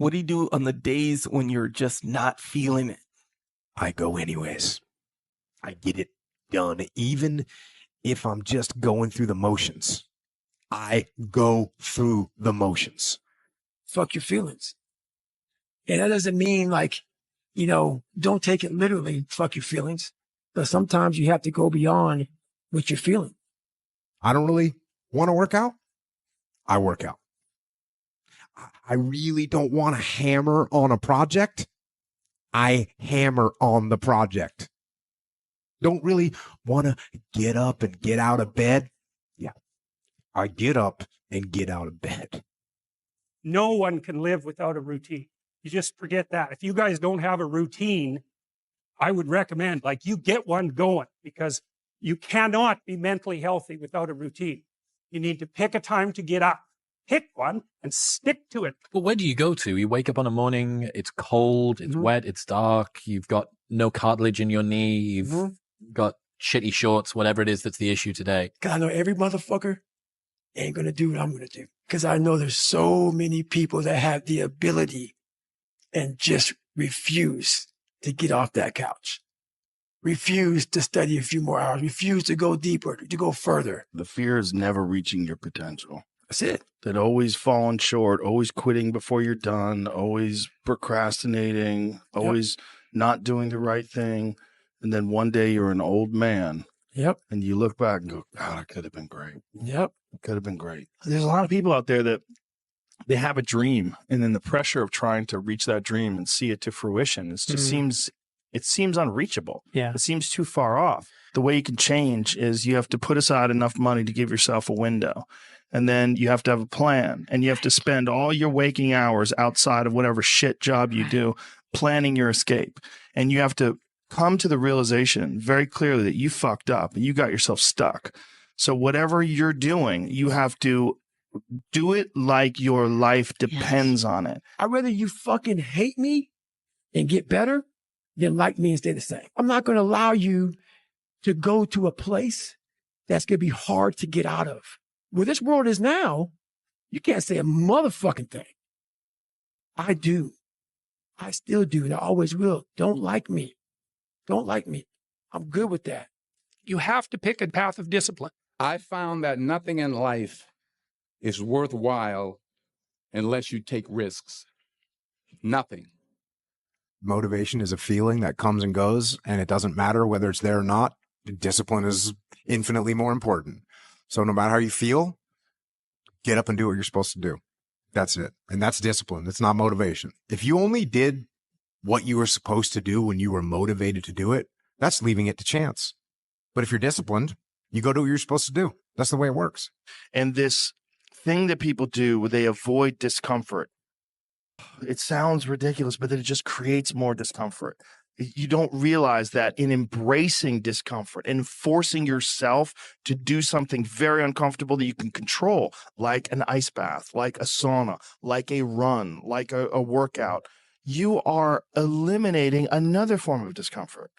What do you do on the days when you're just not feeling it? I go anyways. I get it done. Even if I'm just going through the motions, I go through the motions. Fuck your feelings. And that doesn't mean like, don't take it literally, fuck your feelings. But sometimes you have to go beyond what you're feeling. I don't really want to work out. I work out. I really don't want to hammer on a project. I hammer on the project. Don't really want to get up and get out of bed. Yeah, I get up and get out of bed. No one can live without a routine. You just forget that. If you guys don't have a routine, I would recommend, like, you get one going, because you cannot be mentally healthy without a routine. You need to pick a time to get up. Pick one and stick to it. But where do you go to? You wake up on a morning, it's cold, it's wet, it's dark, you've got no cartilage in your knee, you've got shitty shorts, whatever it is that's the issue today. God, I know every motherfucker ain't going to do what I'm going to do. Because I know there's so many people that have the ability and just refuse to get off that couch. Refuse to study a few more hours. Refuse to go deeper, to go further. The fear is never reaching your potential. That's it. That always falling short, always quitting before you're done, always procrastinating, always not doing the right thing. And then one day you're an old man. Yep. And you look back and go, God, I could have been great. Yep. It could have been great. There's a lot of people out there that they have a dream, and then the pressure of trying to reach that dream and see it to fruition, it just seems unreachable. Yeah. It seems too far off. The way you can change is you have to put aside enough money to give yourself a window. And then you have to have a plan, and you have to spend all your waking hours outside of whatever shit job you do planning your escape. And you have to come to the realization very clearly that you fucked up and you got yourself stuck. So whatever you're doing, you have to do it like your life depends on it. I'd rather you fucking hate me and get better than like me and stay the same. I'm not going to allow you to go to a place that's going to be hard to get out of. Where this world is now, you can't say a motherfucking thing. I do. I still do, and I always will. Don't like me. Don't like me. I'm good with that. You have to pick a path of discipline. I found that nothing in life is worthwhile unless you take risks. Nothing. Motivation is a feeling that comes and goes, and it doesn't matter whether it's there or not. Discipline is infinitely more important. So no matter how you feel, get up and do what you're supposed to do. That's it. And that's discipline. It's not motivation. If you only did what you were supposed to do when you were motivated to do it, that's leaving it to chance. But if you're disciplined, you go do what you're supposed to do. That's the way it works. And this thing that people do where they avoid discomfort, it sounds ridiculous, but then it just creates more discomfort. You don't realize that in embracing discomfort and forcing yourself to do something very uncomfortable that you can control, like an ice bath, like a sauna, like a run, like a workout, you are eliminating another form of discomfort.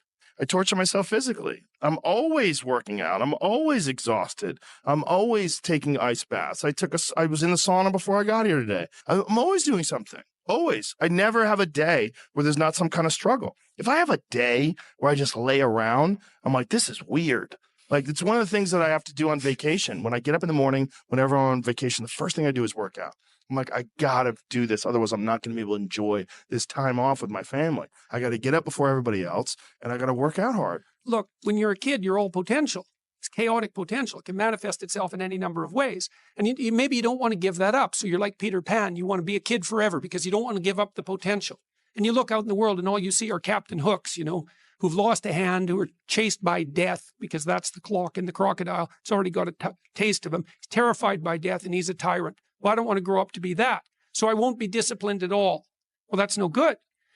I torture myself physically. I'm always working out. I'm always exhausted. I'm always taking ice baths. I was in the sauna before I got here today. I'm always doing something. Always. I never have a day where there's not some kind of struggle. If I have a day where I just lay around, I'm like, this is weird. Like, it's one of the things that I have to do on vacation. When I get up in the morning, whenever I'm on vacation, the first thing I do is work out. I'm like, I gotta do this. Otherwise, I'm not going to be able to enjoy this time off with my family. I got to get up before everybody else, and I got to work out hard. Look, when you're a kid, you're all potential. It's chaotic potential. It can manifest itself in any number of ways. And maybe you don't want to give that up. So you're like Peter Pan. You want to be a kid forever because you don't want to give up the potential. And you look out in the world and all you see are Captain Hooks, who've lost a hand, who are chased by death because that's the clock in the crocodile. It's already got a taste of him. He's terrified by death and he's a tyrant. Well, I don't want to grow up to be that. So I won't be disciplined at all. Well, that's no good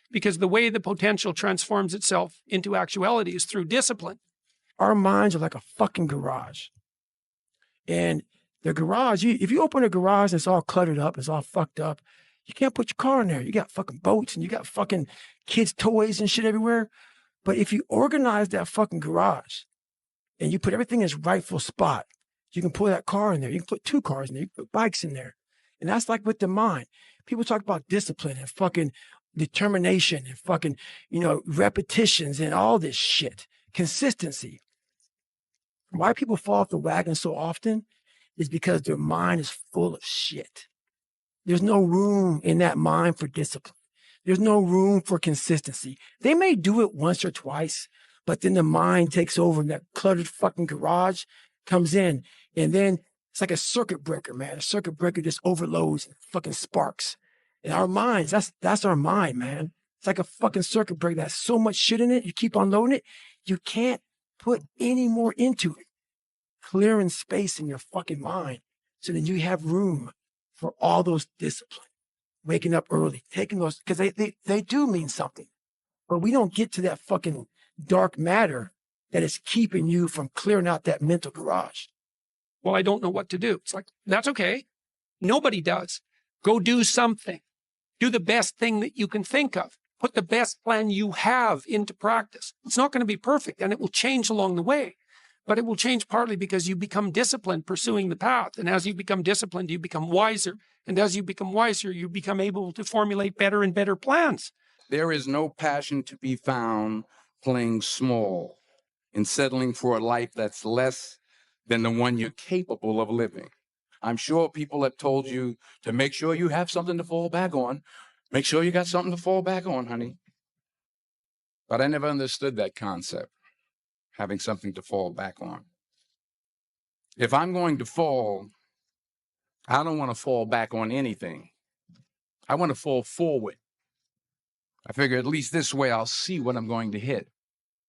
because the way the potential transforms itself into actuality is through discipline. Our minds are like a fucking garage. And the garage, if you open a garage and it's all cluttered up, it's all fucked up, you can't put your car in there. You got fucking boats and you got fucking kids' toys and shit everywhere. But if you organize that fucking garage and you put everything in its rightful spot, you can put that car in there. You can put two cars in there. You can put bikes in there. And that's like with the mind. People talk about discipline and fucking determination and fucking, repetitions and all this shit. Consistency. Why people fall off the wagon so often is because their mind is full of shit. There's no room in that mind for discipline. There's no room for consistency. They may do it once or twice, but then the mind takes over and that cluttered fucking garage comes in. And then it's like a circuit breaker, man. A circuit breaker just overloads and fucking sparks. And our minds, that's our mind, man. It's like a fucking circuit breaker that has so much shit in it. You keep on loading it. You can't put any more into it. Clearing space in your fucking mind so that you have room for all those disciplines. Waking up early, taking those, because they do mean something. But we don't get to that fucking dark matter that is keeping you from clearing out that mental garage. Well, I don't know what to do. It's like, that's okay. Nobody does. Go do something. Do the best thing that you can think of. Put the best plan you have into practice. It's not going to be perfect, and it will change along the way. But it will change partly because you become disciplined pursuing the path. And as you become disciplined, you become wiser. And as you become wiser, you become able to formulate better and better plans. There is no passion to be found playing small and settling for a life that's less than the one you're capable of living. I'm sure people have told you to make sure you have something to fall back on. Make sure you got something to fall back on, honey. But I never understood that concept, having something to fall back on. If I'm going to fall, I don't want to fall back on anything. I want to fall forward. I figure at least this way I'll see what I'm going to hit.